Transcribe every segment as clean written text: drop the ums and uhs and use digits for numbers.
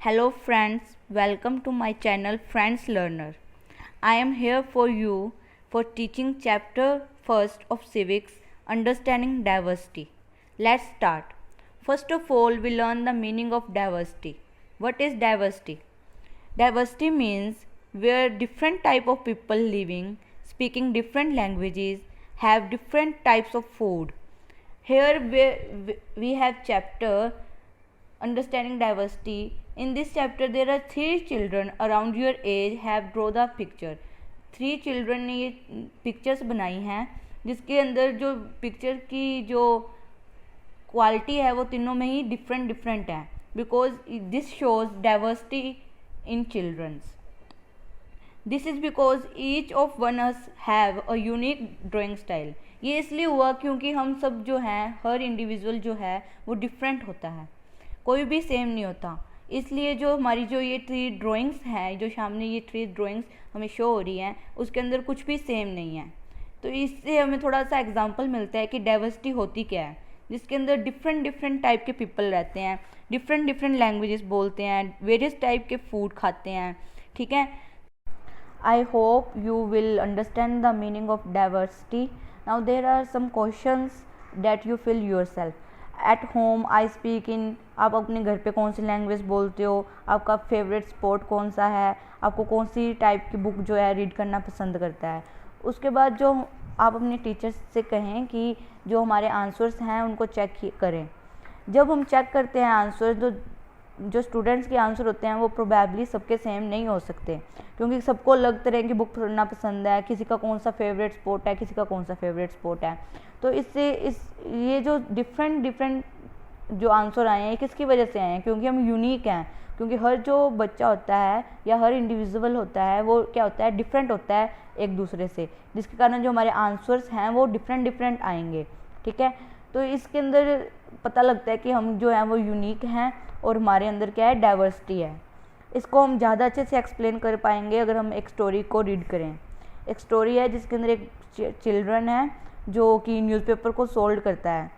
Hello friends, welcome to my channel Friends Learner. I am here for you for teaching chapter first of civics, understanding diversity. Let's start. First of all, we learn the meaning of diversity. What is diversity? Diversity means where different type of people living, speaking different languages, have different types of food. Here we have chapter understanding diversity. In this chapter there are 3 children around your age have draw the picture. 3 children ने ये pictures बनाई हैं जिसके अंदर जो picture की जो quality है वो तीनों में ही डिफरेंट डिफरेंट है because this shows diversity in childrens. This is because each of one us have a unique drawing style. ये इसलिए हुआ क्योंकि हम सब जो हैं हर इंडिविजुअल जो है वो डिफरेंट होता है, कोई भी सेम नहीं होता. इसलिए जो हमारी जो ये 3 ड्राइंग्स हैं, जो सामने ये 3 ड्राइंग्स हमें शो हो रही हैं, उसके अंदर कुछ भी सेम नहीं है. तो इससे हमें थोड़ा सा एग्जांपल मिलता है कि डाइवर्सिटी होती क्या है, जिसके अंदर डिफरेंट डिफरेंट टाइप के पीपल रहते हैं, डिफरेंट डिफरेंट लैंग्वेजेस बोलते हैं, वेरियस टाइप के फूड खाते हैं. ठीक है. I hope you will understand the meaning of diversity. Now there are some questions that you fill yourself. At home I speak in. आप अपने घर पे कौन सी लैंग्वेज बोलते हो, आपका फेवरेट स्पोर्ट कौन सा है, आपको कौन सी टाइप की बुक जो है रीड करना पसंद करता है. उसके बाद जो आप अपने टीचर्स से कहें कि जो हमारे आंसर्स हैं उनको चेक करें. जब हम चेक करते हैं आंसर, तो जो स्टूडेंट्स के आंसर होते हैं वो प्रोबेबली सबके सेम नहीं हो सकते, क्योंकि सबको अलग तरह की बुक पढ़ना पसंद है. किसी का कौन सा फेवरेट स्पोर्ट है, किसी का कौन सा फेवरेट स्पोर्ट है. तो इससे ये जो डिफरेंट डिफरेंट जो आंसर आए हैं किसकी वजह से आए हैं, क्योंकि हम यूनिक हैं. क्योंकि हर जो बच्चा होता है या हर इंडिविजुअल होता है वो क्या होता है, डिफरेंट होता है एक दूसरे से, जिसके कारण जो हमारे आंसर्स हैं वो डिफरेंट डिफरेंट आएंगे. ठीक है. तो इसके अंदर पता लगता है कि हम जो हैं वो यूनिक हैं और हमारे अंदर क्या है, डाइवर्सिटी है. इसको हम ज़्यादा अच्छे से एक्सप्लेन कर पाएंगे अगर हम एक स्टोरी को रीड करें. एक स्टोरी है जिसके अंदर एक चिल्ड्रन है जो कि न्यूज़पेपर को सोल्ड करता है,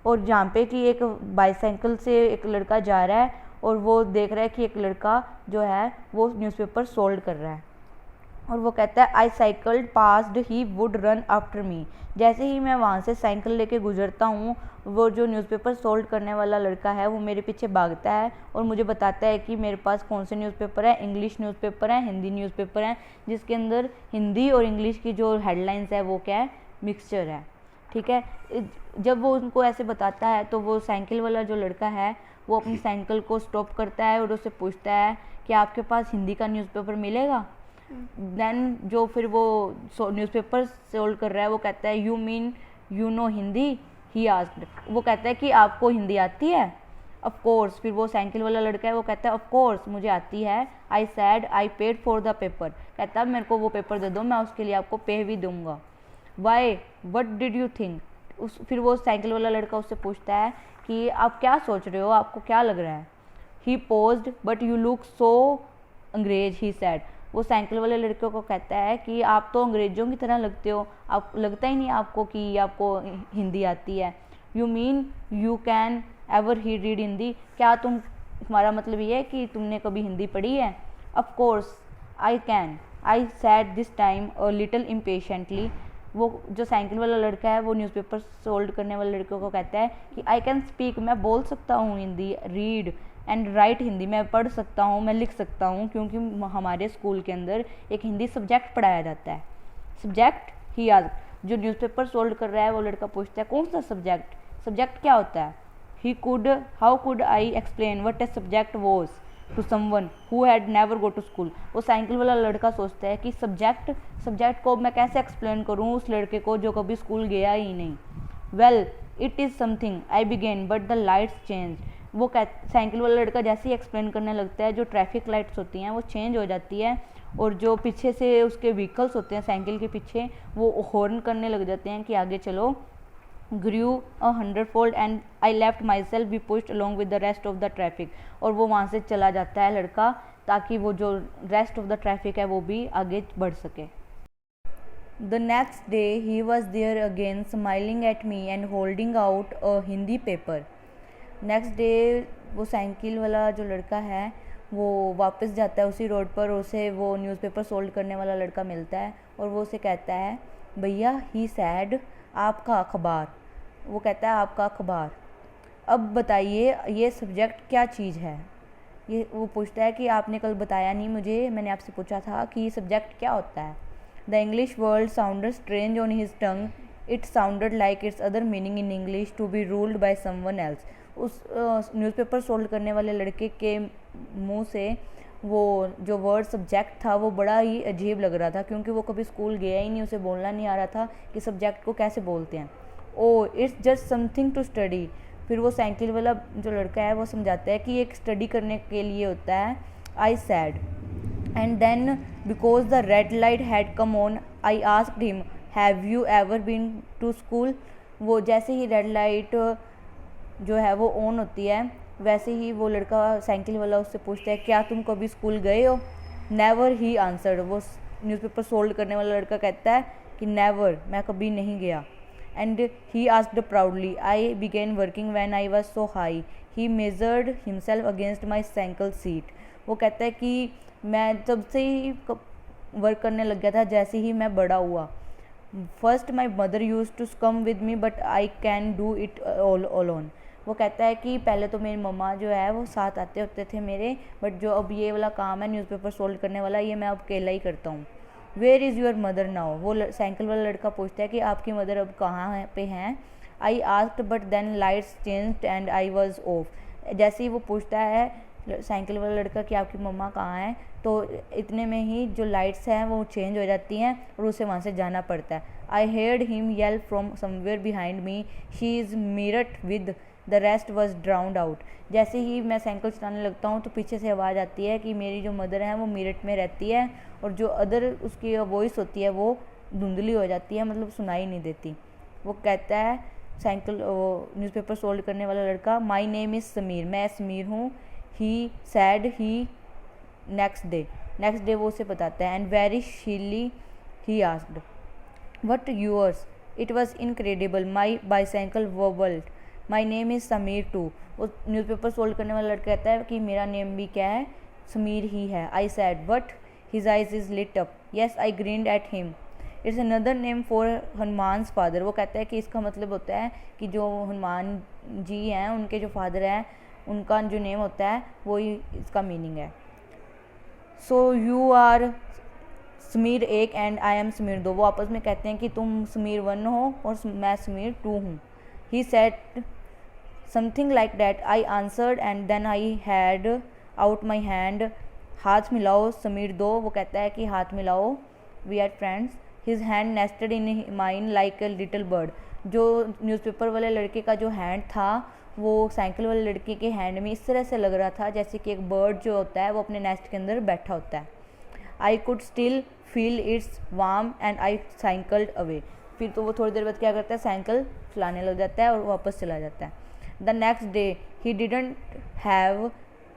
और जहाँ पे कि एक बाईसाइकिल से एक लड़का जा रहा है और वो देख रहा है कि एक लड़का जो है वो न्यूज़पेपर सोल्ड कर रहा है, और वो कहता है I cycled past he would run after me. जैसे ही मैं वहाँ से साइकिल लेके गुजरता हूँ, वो जो न्यूज़पेपर सोल्ड करने वाला लड़का है वो मेरे पीछे भागता है और मुझे बताता है कि मेरे पास कौन से न्यूज़पेपर है, इंग्लिश न्यूज़पेपर है, हिंदी न्यूज़पेपर है, जिसके अंदर हिंदी और इंग्लिश की जो हेडलाइंस है वो क्या है, मिक्सचर है. ठीक है. जब वो उनको ऐसे बताता है तो वो साइकिल वाला जो लड़का है वो अपनी साइकिल को स्टॉप करता है और उससे पूछता है कि आपके पास हिंदी का न्यूज़पेपर मिलेगा. देन जो फिर वो न्यूज़पेपर सोल्ड कर रहा है वो कहता है you mean you know Hindi, he asked. वो कहता है कि आपको हिंदी आती है. Of course. फिर वो साइकिल वाला लड़का है वो कहता है ऑफ कोर्स मुझे आती है. I sad I paid for the paper. कहता है मेरे को वो पेपर दे दो, मैं उसके लिए आपको पे भी दूंगा. Why what did you think. फिर वो साइकिल वाला लड़का उससे पूछता है कि आप क्या सोच रहे हो, आपको क्या लग रहा है. He paused but you look so अंग्रेज, ही सैड. वो साइकिल वाले लड़के को कहता है कि आप तो अंग्रेज़ों की तरह लगते हो, आप लगता ही नहीं आपको कि आपको हिंदी आती है. You mean you can ever he read Hindi. क्या तुम्हारा मतलब ये है कि तुमने कभी हिंदी पढ़ी है. Of course I can. I sad this time a little impatiently. वो जो साइकिल वाला लड़का है वो न्यूज़पेपर सोल्ड करने वाले लड़के को कहता है कि आई कैन स्पीक, मैं बोल सकता हूँ Hindi, read and right Hindi, मैं पढ़ सकता हूँ, मैं लिख सकता हूँ, क्योंकि हमारे स्कूल के अंदर एक हिंदी सब्जेक्ट पढ़ाया जाता है. सब्जेक्ट ही आज जो न्यूज़पेपर सोल्ड कर रहा है वो लड़का पूछता है कौन सा सब्जेक्ट, सब्जेक्ट क्या होता है. He could how could I explain what a subject was to someone who had never go to school. वो साइकिल वाला लड़का सोचता है कि सब्जेक्ट को मैं कैसे एक्सप्लेन करूँ उस लड़के को जो कभी स्कूल गया ही नहीं. Well it is something I began but the lights change. वो साइकिल वाला लड़का जैसे ही एक्सप्लेन करने लगता है जो ट्रैफिक लाइट्स होती हैं वो चेंज हो जाती है, और जो पीछे से उसके व्हीकल्स होते हैं साइकिल के पीछे वो हॉर्न करने लग जाते हैं कि आगे चलो. grew 100-fold and I left myself be pushed along with the rest of the traffic. और वो वहाँ से चला जाता है लड़का ताकि वो जो रेस्ट ऑफ द ट्रैफिक है वो भी आगे बढ़ सके. The next day he was there again smiling at me and holding out a Hindi paper. Next day वो साइकिल वाला जो लड़का है वो वापस जाता है उसी रोड पर, उसे वो न्यूज़पेपर सोल्ड करने वाला लड़का मिलता है और वो उसे कहता है भैया ही सैड आपका अखबार। वो कहता है आपका अखबार। अब बताइए ये सब्जेक्ट क्या चीज़ है। ये वो पूछता है कि आपने कल बताया नहीं मुझे, मैंने आपसे पूछा था कि ये सब्जेक्ट क्या होता है। The English word sounded strange on his tongue, it sounded like its other meaning in English to be ruled by someone else. उस न्यूज़पेपर सोल्ड करने वाले लड़के के मुंह से वो जो वर्ड सब्जेक्ट था वो बड़ा ही अजीब लग रहा था, क्योंकि वो कभी स्कूल गया ही नहीं, उसे बोलना नहीं आ रहा था कि सब्जेक्ट को कैसे बोलते हैं। Oh it's just something to study. फिर वो साइकिल वाला जो लड़का है वो समझाता है कि एक स्टडी करने के लिए होता है। I said and then because the red light had come on I asked him have you ever been to school. वो जैसे ही रेड लाइट जो है वो ऑन होती है वैसे ही वो लड़का साइकिल वाला उससे पूछता है क्या तुम कभी स्कूल गए हो। Never he answered. वो न्यूज़पेपर सोल्ड करने वाला लड़का कहता है कि नेवर, मैं कभी नहीं गया। And he asked proudly I began working when I was so high, he measured himself against my cycle seat. वो कहता है कि मैं तब से ही वर्क करने लग गया था जैसे ही मैं बड़ा हुआ। First my mother use to come with me but I can do it all alone. वो कहता है कि पहले तो मेरी मम्मा जो है वो साथ आते होते थे मेरे, बट जो अब ये वाला काम है न्यूज़पेपर सोल्ड करने वाला ये मैं अब अकेला ही करता हूँ। Where is your mother now. वो साइकिल वाला लड़का पूछता है कि आपकी मदर अब कहाँ पे हैं। I asked but then lights changed and I was off. जैसे ही वो पूछता है साइकिल वाला लड़का कि आपकी मम्मा कहाँ हैं, तो इतने में ही जो लाइट्स हैं वो चेंज हो जाती हैं और उसे वहाँ से जाना पड़ता है। I heard him yell from somewhere behind me she is Meerut with the rest was drowned out. जैसे ही मैं साइकिल चलाने लगता हूँ तो पीछे से आवाज़ आती है कि मेरी जो मदर है वो मीरठ में रहती है और जो अदर उसकी वॉइस होती है वो धुंधली हो जाती है, मतलब सुनाई नहीं देती। वो कहता है साइकिल न्यूज़पेपर सोल्ड करने वाला लड़का माई नेम इज़ समीर, मैं समीर हूँ। He said he next day वो उसे बताता है। And very shyly he asked what yours, it was incredible, my bicycle wobbled my name is Sameer too. वो न्यूज़पेपर सोल्ड करने वाला लड़का कहता है कि मेरा नेम भी क्या है, समीर ही है। I said but his eyes is lit up, yes I grinned at him, it's another name for Hanuman's father. वो कहता है कि इसका मतलब होता है कि जो हनुमान जी हैं उनके जो फादर हैं उनका जो नेम होता है वही इसका मीनिंग है। सो यू आर समीर एक एंड आई एम समीर दो। वो आपस में कहते हैं कि तुम समीर वन हो और मैं समीर टू हूँ। He said something like that, I answered and then I had out my hand, हाथ मिलाओ समीर दो। वो कहता है कि हाथ मिलाओ, we are friends. His hand nested in mine like a little bird. जो न्यूज़पेपर वाले लड़के का जो हैंड था वो साइकिल वाले लड़के के हैंड में इस तरह से लग रहा था जैसे कि एक बर्ड जो होता है वो अपने नेस्ट के अंदर बैठा होता है। I could still feel it's warm and I cycled away. फिर तो वो थोड़ी देर बाद क्या करता है, साइकिल चलाने लग जाता है और वापस चला जाता है। The next day he didn't have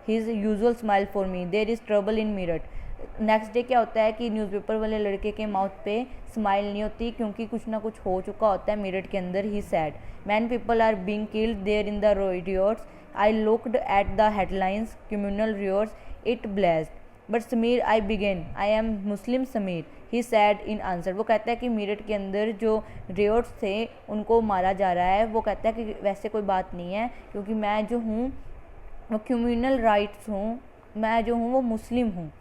his usual smile for me, there is trouble in Meerut. Next day क्या होता है कि न्यूज़पेपर वाले लड़के के माउथ पे स्माइल नहीं होती क्योंकि कुछ ना कुछ हो चुका होता है मीरठ के अंदर। He said many people are being killed there in the riots, I looked at the headlines communal riots, it blessed but Sameer I began I am Muslim Sameer, he said in answer. वो कहता है कि मीरठ के अंदर जो रियोट्स थे उनको मारा जा रहा है। वो कहता है कि वैसे कोई बात नहीं है क्योंकि मैं जो हूँ वो कम्युनल राइट्स हूँ, मैं जो हूँ वो मुस्लिम हूँ,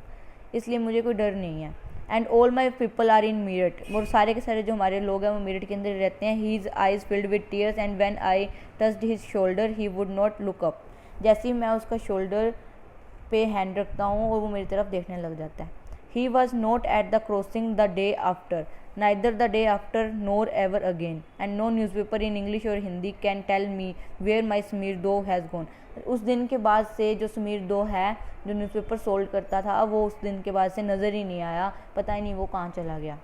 इसलिए मुझे कोई डर नहीं है। And all my people are in Meerut, वो सारे के सारे जो हमारे लोग हैं वो मीरठ के अंदर रहते हैं। His eyes filled with tears and when I touched his shoulder he would not look up. जैसे ही मैं उसका शोल्डर पे हैंड रखता हूँ और वो मेरी तरफ देखने लग जाता है। He was not at the crossing the day after, neither the day after nor ever again, and no newspaper in English और Hindi can tell me where my Sameer two has gone. उस दिन के बाद से जो समीर दो है जो न्यूज़पेपर सोल्ड करता था वो उस दिन के बाद से नज़र ही नहीं आया, पता ही नहीं वो कहाँ चला गया।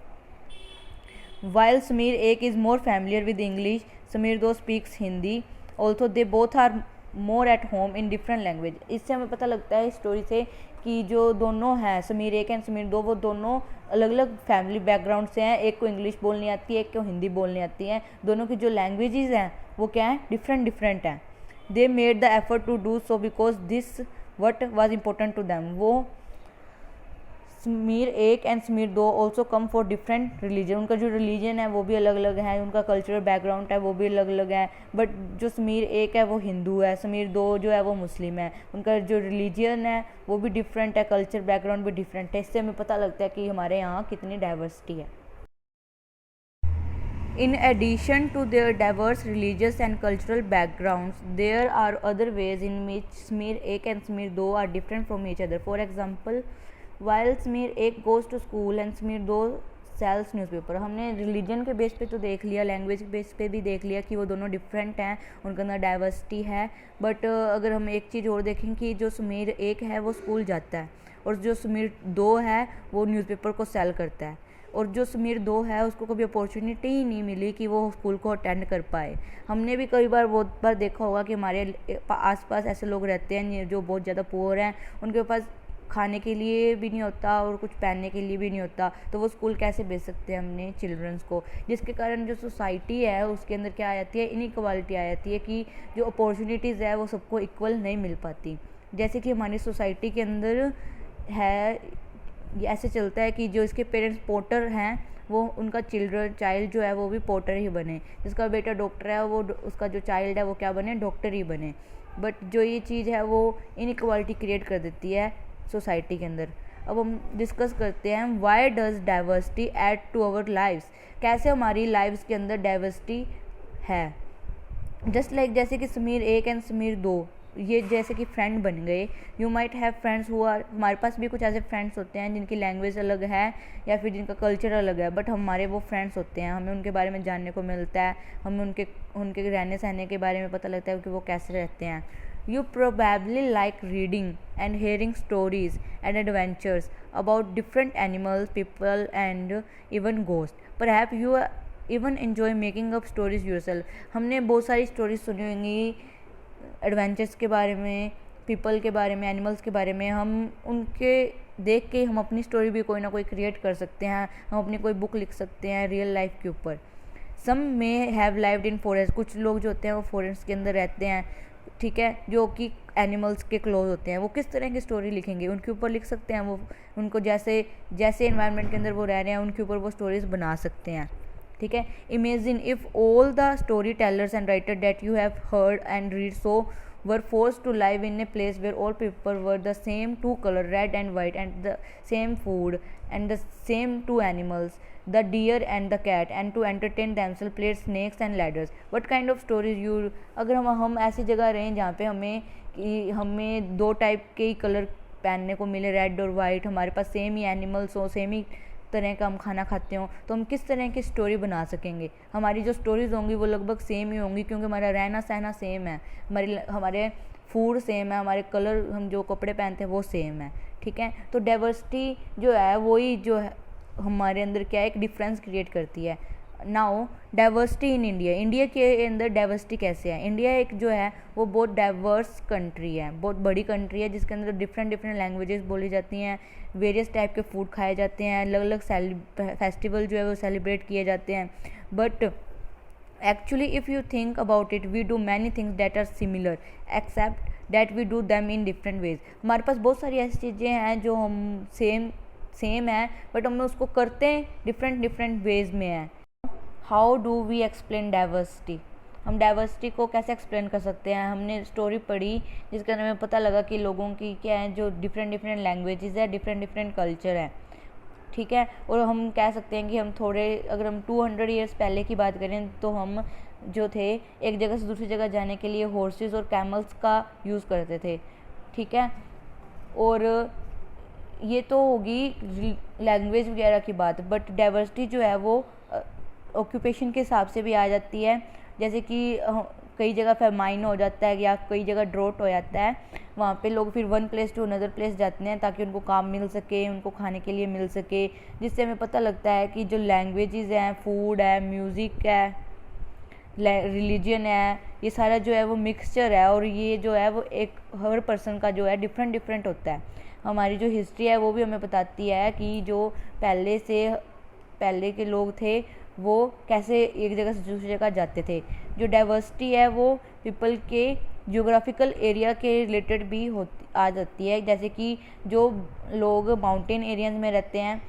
वाइल समीर एक is more familiar with English, Sameer two speaks Hindi, also they both are more at home in different language. इससे हमें पता लगता है स्टोरी से कि जो दोनों हैं समीर एक एंड समीर दो वो दोनों अलग अलग फैमिली बैकग्राउंड से हैं। एक को इंग्लिश बोलनी आती है, एक को हिंदी बोलनी आती है। दोनों की जो लैंग्वेजेस हैं वो क्या है, डिफरेंट हैं। They made the effort to do so because this what was important to them. वो समीर एक एंड समीर दो also come for different religion, उनका जो रिलीजन है वो भी अलग अलग है, उनका कल्चरल बैकग्राउंड है वो भी अलग अलग है। बट जो समीर एक है वो हिंदू है, समीर दो जो है वो मुस्लिम है, उनका जो रिलीजन है वो भी डिफरेंट है, कल्चर बैकग्राउंड भी डिफरेंट है। इससे हमें पता लगता है कि हमारे यहाँ कितनी डाइवर्सिटी है। In addition to their diverse religious and cultural backgrounds, there are other ways in which Smear 1 and Smear 2 are different from each other. For example, while Smear 1 goes to school and Smear 2 sells newspaper, हमने religion के base पे तो देख लिया, language के base पे भी देख लिया कि वो दोनों डिफरेंट हैं, उनके अंदर डाइवर्सिटी है। बट अगर हम एक चीज़ और देखें कि जो समीर 1 है वो स्कूल जाता है और जो समीर 2 है वो न्यूज़पेपर को सेल करता है, और जो समीर 2 है उसको कभी अपॉर्चुनिटी ही नहीं मिली कि वो स्कूल को अटेंड कर पाए। हमने भी कई बार बहुत बार देखा होगा कि हमारे आसपास ऐसे लोग रहते हैं जो बहुत ज़्यादा पुअर हैं, उनके पास खाने के लिए भी नहीं होता और कुछ पहनने के लिए भी नहीं होता, तो वो स्कूल कैसे भेज सकते हैं हमने चिल्ड्रंस को, जिसके कारण जो सोसाइटी है उसके अंदर क्या आ जाती है, इनइक्वालिटी आ जाती है कि जो अपॉर्चुनिटीज़ है वो सबको इक्वल नहीं मिल पाती। जैसे कि हमारी सोसाइटी के अंदर है, ऐसे चलता है कि जो इसके पेरेंट्स पोर्टर हैं वो उनका चाइल्ड जो है वो भी पोर्टर ही बने, जिसका बेटा डॉक्टर है वो उसका जो चाइल्ड है वो क्या बने, डॉक्टर ही बने। बट जो ये चीज़ है वो इनइक्वालिटी क्रिएट कर देती है सोसाइटी के अंदर। अब हम डिस्कस करते हैं why does diversity add to our lives, कैसे हमारी लाइव्स के अंदर डाइवर्सिटी है। जस्ट लाइक जैसे कि समीर 1 एंड समीर 2 ये जैसे कि फ्रेंड बन गए, you might have friends who are, हमारे पास भी कुछ ऐसे फ्रेंड्स होते हैं जिनकी लैंग्वेज अलग है या फिर जिनका कल्चर अलग है, बट हमारे वो फ्रेंड्स होते हैं, हमें उनके बारे में जानने को मिलता है, हमें उनके रहने सहने के बारे में पता लगता है कि वो कैसे रहते हैं। You probably like reading and hearing stories and adventures about different animals, people, and even ghosts. Perhaps you even enjoy making up stories yourself. हमने बहुत सारी स्टोरीज सुनी होंगी एडवेंचर्स के बारे में, पीपल के बारे में, एनिमल्स के बारे में। हम उनके देख के हम अपनी स्टोरी भी कोई ना कोई क्रिएट कर सकते हैं, हम अपनी कोई बुक लिख सकते हैं रियल लाइफ के ऊपर। Some may have lived in forest, कुछ लोग जो होते हैं वो फॉरेस्ट के अंदर रहते हैं, ठीक है, जो कि एनिमल्स के क्लोज होते हैं। वो किस तरह की स्टोरी लिखेंगे, उनके ऊपर लिख सकते हैं, वो उनको जैसे जैसे एनवायरनमेंट के अंदर वो रह रहे हैं उनके ऊपर वो स्टोरीज बना सकते हैं, ठीक है। Imagine if all the story tellers and writer that you have heard and read so were forced to live in a place where all people were the same two color, red and white, and the same food and the same two animals, the deer and the cat, and to entertain themselves played snakes and ladders. What kind of stories you, अगर हम ऐसी जगह रहें जहाँ पे हमें दो type के ही कलर पहनने को मिले, रेड और वाइट, हमारे पास सेम ही एनिमल्स हो, सेम ही तरह का हम खाना खाते हों, तो हम किस तरह की स्टोरी बना सकेंगे। हमारी जो स्टोरीज होंगी वो लगभग सेम ही होंगी, क्योंकि हमारा रहना सहना सेम है, हमारे फूड सेम है, हमारे कलर, हम जो कपड़े पहनते हैं वो सेम है, ठीक है। तो डाइवर्सिटी जो है वही जो है हमारे अंदर क्या है, एक डिफरेंस क्रिएट करती है। Now diversity in India, India के अंदर डाइवर्सिटी कैसे है। इंडिया एक जो है वो बहुत डाइवर्स कंट्री है, बहुत बड़ी कंट्री है, जिसके अंदर डिफरेंट लैंग्वेजेस बोली जाती हैं, वेरियस टाइप के फूड खाए जाते हैं, अलग अलग फेस्टिवल जो है वो सेलिब्रेट किए जाते हैं। But actually if you think about it, we do many things that are similar except that we do them in different ways. हमारे पास बहुत सारी ऐसी चीज़ें हैं जो हम सेम है, बट हम उसको करते हैं डिफरेंट वेज में है। How do we explain diversity, हम डाइवर्सिटी को कैसे एक्सप्लेन कर सकते हैं। हमने स्टोरी पढ़ी जिसके अंदर हमें पता लगा कि लोगों की क्या है, जो डिफरेंट लैंग्वेजेस है, डिफरेंट कल्चर है, ठीक है। और हम कह सकते हैं कि हम अगर हम 200 ईयर्स पहले की बात करें तो हम जो थे एक जगह से दूसरी जगह जाने के लिए हॉर्सेस और कैमल्स का यूज़ करते थे, ठीक है। और ये तो होगी लैंग्वेज वगैरह की बात, बट डाइवर्सिटी जो है वो ऑक्यूपेशन के हिसाब से भी आ जाती है। जैसे कि कई जगह फेमाइन हो जाता है या कई जगह ड्रॉट हो जाता है, वहाँ पे लोग फिर one place to another place जाते हैं ताकि उनको काम मिल सके, उनको खाने के लिए मिल सके, जिससे हमें पता लगता है कि जो लैंग्वेजेस हैं, फूड है, म्यूज़िक है, रिलीजन है, ये सारा जो है वो मिक्सचर है, और ये जो है वो एक हर पर्सन का जो है डिफरेंट होता है। हमारी जो हिस्ट्री है वो भी हमें बताती है कि जो पहले के लोग थे वो कैसे एक जगह से दूसरी जगह जाते थे। जो डाइवर्सिटी है वो पीपल के जियोग्राफिकल एरिया के रिलेटेड भी आ जाती है, जैसे कि जो लोग माउंटेन एरियाज में रहते हैं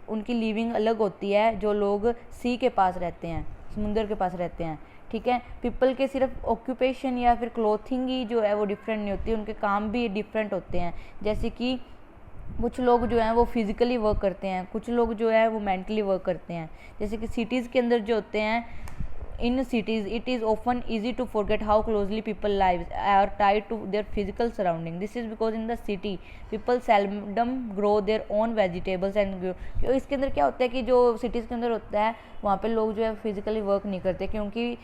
उनकी लिविंग अलग होती है जो लोग सी के पास रहते हैं, समुंदर के पास रहते हैं। ठीक है, पीपल के सिर्फ ऑक्यूपेशन या फिर क्लोथिंग ही जो है वो डिफरेंट नहीं होती, उनके काम भी डिफरेंट होते हैं। जैसे कि कुछ लोग जो हैं वो फिजिकली वर्क करते हैं, कुछ लोग जो है वो मेंटली वर्क करते हैं। जैसे कि सिटीज़ के अंदर जो होते हैं, इन cities it is often easy to forget how closely people lives are tied to their physical surrounding. This is because in the city people seldom grow their own vegetables and grow। इसके अंदर क्या होता है कि जो cities के अंदर होता है वहाँ पे लोग जो है फिजिकली वर्क नहीं करते, क्योंकि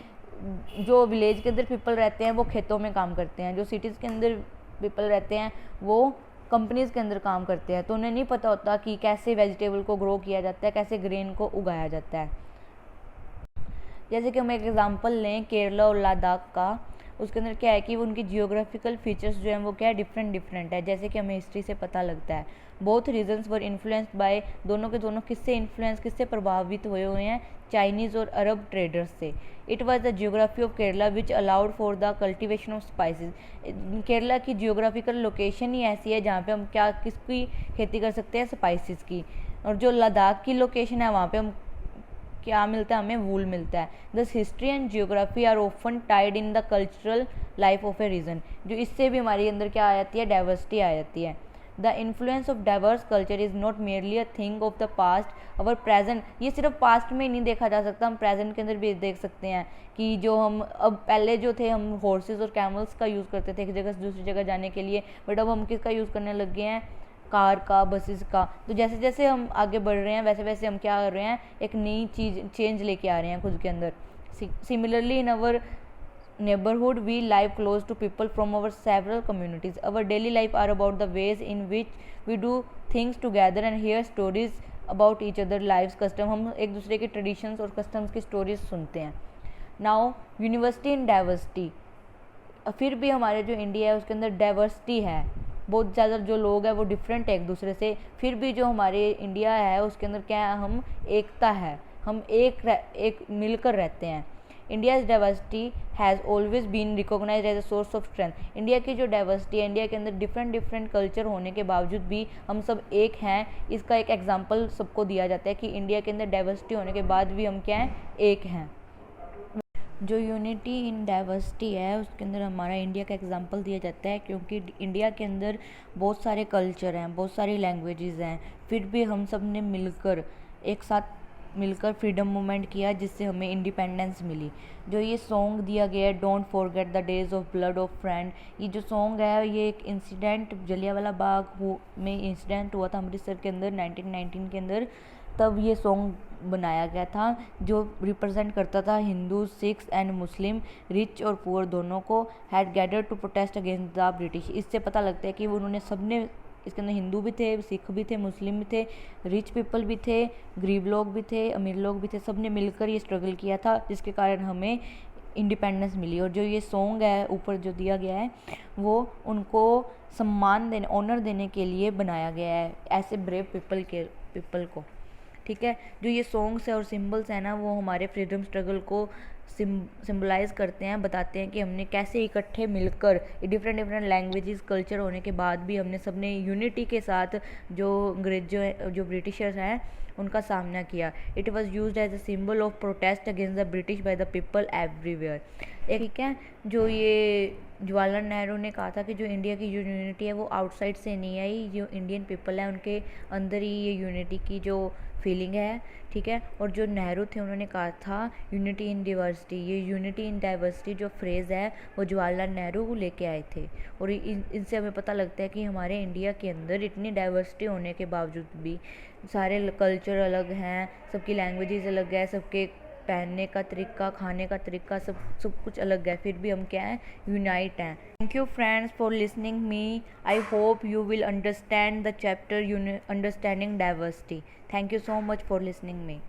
जो विलेज के अंदर पीपल रहते हैं वो खेतों में काम करते हैं, जो सिटीज़ के अंदर पीपल रहते हैं वो कंपनीज़ के अंदर काम करते हैं, तो उन्हें नहीं पता होता कि कैसे वेजिटेबल को ग्रो किया जाता है, कैसे ग्रेन को उगाया जाता है। जैसे कि हम एक एग्जांपल लें केरला और लद्दाख का, उसके अंदर क्या है कि उनकी जियोग्राफिकल फीचर्स जो हैं वो क्या है डिफरेंट है, जैसे कि हमें हिस्ट्री से पता लगता है। Both reasons were influenced by, दोनों के दोनों किससे प्रभावित हुए हैं, चाइनीज़ और अरब ट्रेडर्स से। It was the geography of Kerala which allowed for the cultivation of spices. Kerala की जियोग्राफिकल लोकेशन ही ऐसी है जहाँ पे हम किसकी खेती कर सकते हैं, स्पाइसेस की। और जो लद्दाख की लोकेशन है वहाँ पे हम क्या मिलता है, हमें वूल मिलता है। Thus history and geography are often tied in the cultural life of a region, जो इससे भी हमारे अंदर क्या आ जाती है, डाइवर्सिटी आ जाती है। The influence of diverse culture is not merely a thing of the past our present. ये सिर्फ पास्ट में ही नहीं देखा जा सकता, हम प्रेजेंट के अंदर भी देख सकते हैं कि जो हम अब पहले जो थे हम हॉर्सेस और कैमल्स का यूज़ करते थे एक जगह से दूसरी जगह जाने के लिए, बट अब हम किसका यूज़ करने लग गए हैं, कार का, बसेस का। तो जैसे जैसे हम आगे बढ़ रहे हैं वैसे वैसे हम क्या कर रहे हैं, एक नई चेंज लेके आ रहे हैं खुद के अंदर। Similarly in our neighborhood we live close to people from our several communities. Our daily life are about the ways in which we do things together and hear stories about each other lives custom। हम एक दूसरे के traditions और customs की stories सुनते हैं। Now university in diversity, फिर भी हमारे जो इंडिया है उसके अंदर डाइवर्सिटी है, बहुत ज़्यादा जो लोग हैं वो डिफरेंट है एक दूसरे से, फिर भी जो हमारे इंडिया है उसके अंदर क्या है, हम एकता है, हम एक मिलकर रहते हैं। India's diversity has always been recognise as a source of strength. India की जो डाइवर्सिटी है, इंडिया के अंदर डिफरेंट कल्चर होने के बावजूद भी हम सब एक हैं, इसका एक एग्जांपल सबको दिया जाता है कि इंडिया के अंदर डाइवर्सिटी होने के बाद भी हम क्या हैं, एक हैं। जो यूनिटी इन डाइवर्सिटी है उसके अंदर हमारा इंडिया का एग्जांपल दिया जाता है, क्योंकि इंडिया के अंदर बहुत सारे कल्चर हैं, बहुत सारी लैंग्वेजेस हैं, फिर भी हम सब ने मिलकर एक साथ मिलकर फ्रीडम मूवमेंट किया जिससे हमें इंडिपेंडेंस मिली। जो ये सॉन्ग दिया गया है don't forget the days of blood of friend, ये जो सॉन्ग है ये एक इंसिडेंट जलियांवाला बाग में इंसिडेंट हुआ था अमृतसर के अंदर 1919 के अंदर, तब ये सॉन्ग बनाया गया था जो रिप्रेजेंट करता था Hindu, Sikhs and Muslim, rich और पुअर दोनों को, had gather to protest against the British. इससे पता लगता है कि उन्होंने सबने, इसके अंदर हिंदू भी थे, सिख भी थे, मुस्लिम भी थे, रिच पीपल भी थे, गरीब लोग भी थे, अमीर लोग भी थे, सब ने मिलकर ये स्ट्रगल किया था जिसके कारण हमें इंडिपेंडेंस मिली। और जो ये सॉन्ग है ऊपर जो दिया गया है वो उनको सम्मान देने, ऑनर देने के लिए बनाया गया है, ऐसे ब्रेव पीपल को। ठीक है, जो ये सॉन्ग्स है और सिम्बल्स है ना वो हमारे फ्रीडम स्ट्रगल को सिम्बलाइज़ करते हैं, बताते हैं कि हमने कैसे इकट्ठे मिलकर डिफरेंट लैंग्वेजेस कल्चर होने के बाद भी हमने सबने यूनिटी के साथ जो जो ब्रिटिशर्स हैं उनका सामना किया। It was use as a symbol of protest against the British by the people everywhere. ठीक है, जो ये जवाहरलाल नेहरू ने कहा था कि जो इंडिया की यूनिटी है वो आउटसाइड से नहीं आई, जो इंडियन पीपल है उनके अंदर ही ये यूनिटी की जो फीलिंग है। ठीक है, और जो नेहरू थे उन्होंने कहा था यूनिटी इन डाइवर्सिटी, ये यूनिटी इन डाइवर्सिटी जो फ्रेज़ है वो जवाहरलाल नेहरू लेके आए थे। और इनसे हमें पता लगता है कि हमारे इंडिया के अंदर इतनी डाइवर्सिटी होने के बावजूद भी सारे कल्चर अलग हैं, सबकी लैंग्वेजेस अलग है, सबके पहनने का तरीका, खाने का तरीका, सब कुछ अलग है, फिर भी हम क्या हैं, यूनाइट हैं। Thank you friends for listening me. I hope you will understand the chapter Understanding Diversity. Thank you so much for listening me.